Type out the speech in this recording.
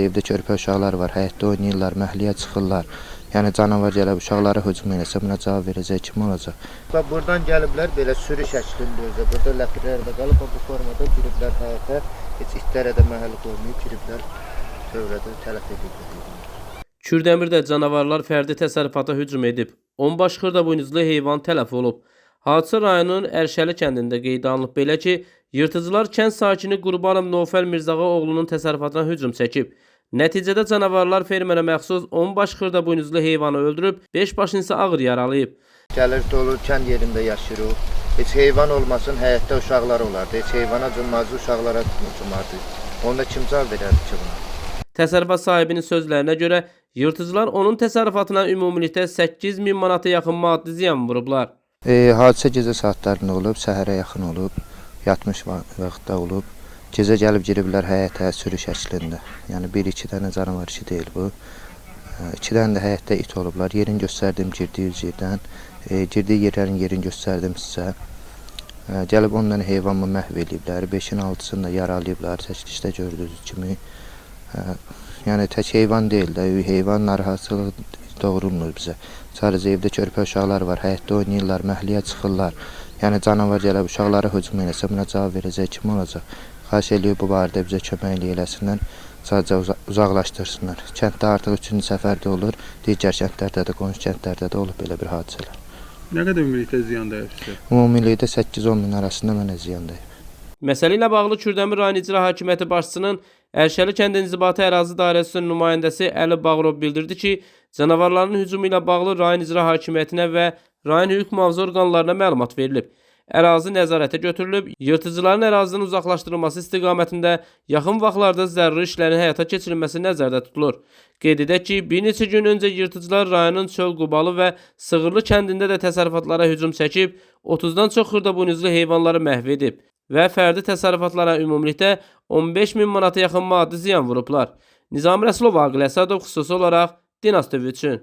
evdə körpə uşaqlar var, həyətdə oynayırlar, məhəlləyə çıxırlar. Yəni canavar gəlib uşaqlara hücum eləsə buna cavab verəcək kim olacaq? Bax buradan gəliblər belə sürü şəklində özə. Burada ləpirlər də qalıb bu formada giriblər həyətə. Heç itlərə də məhəl qoymayıb giriblər. Tövlədə tələf ediblər. Kürdəmirdə canavarlar fərdi təsərrüfata hücum edib. 10 baş xırdabuynuzlu heyvan tələf olub. Hadisə rayonun Ərşəli kəndində qeydə alınıb. Belə ki, yırtıcılar kənd sakini Qurbanov Nofəl Mirzağa oğlunun təsərrüfatına hücum çəkib. Nəticədə canavarlar fermerə məxsus 10 baş xırdabuynuzlu heyvanı öldürüb, 5 başını isə ağır yaralayıb. Gəlir dolu kənd yerində yaşayırıq. Heç heyvan olmasın, həyətdə uşaqlar olardı. Heç heyvana cumazdı, uşaqlara cumardı. Onda kim cavab verərdi ki buna? Təsərrüfat sahibinin sözlərinə görə, yırtıcılar onun təsərrüfatına ümumilikdə 8.000 manata yaxın maddi ziyan vurublar. Hadisə gecə saatlarında olub, səhərə yaxın olub, yatmış vaxtda olub. Gecə gəlib giriblər həyətə sürü şəklində. Yəni 1-2 dənə canavar işi deyil bu. 2 dənə də həyətdə it olublar. Yerini göstərdim girdiyi yerdən. Girdiyi yerlərin yerini göstərdim sizə. Gəlib 10 dənə heyvanı məhv ediblər. 5-in 6-sını da yaralayıblar. Çəkilişdə gördüyünüz kimi. Yəni tək heyvan deyil də, heyvan narahatçılıq doğrulmur bizə. Sadəcə evdə körpə uşaqlar var, həyətdə oynayırlar, məhəlləyə çıxırlar. Yəni canavar gəlib uşaqlara hücum eləsə buna cavab verəcək kim olacaq? Xahiş eləyib bu barədə bizə kömək eləsinlər, sadəcə uzaqlaşdırsınlar. Kənddə artıq 3-cü səfərdə olur, digər kəndlərdə də, qonşu kəndlərdə də olub belə bir hadisələr. Nə qədər ümumilikdə ziyan dəyib sizə? Ümumilikdə 8-10 min arasında mənə ziyan dəyib. Məsələ ilə bağlı Kürdəmir rayon icra hakimiyyəti başçısının Ərşəli kənd inzibati ərazi dairəsinin nümayəndəsi Əli Bağırov bildirdi ki, canavarların hücumu ilə bağlı rayon icra hakimiyyətinə və rayon hüquq mühafizə orqanlarına məlumat verilib. Ərazi nəzarətə götürülüb, yırtıcıların ərazidən uzaqlaşdırılması istiqamətində yaxın vaxtlarda zəruri işlərin həyata keçirilməsi nəzərdə tutulur. Qeyd edək ki, bir neçə gün öncə yırtıcılar rayonun Çöl-Qubalı və Sığırlı kəndində də təsərrüfatlara hücum çəkib, 30-dan çox xırdabuynuzlu heyvanları məhv edib və fərdi təsərrüfatlara ümumilikdə 15.000 manata yaxın maddi ziyan vurublar. Nizami Rəsulov, Aqil Əsədov xüsusi olaraq Dinas TV üçün.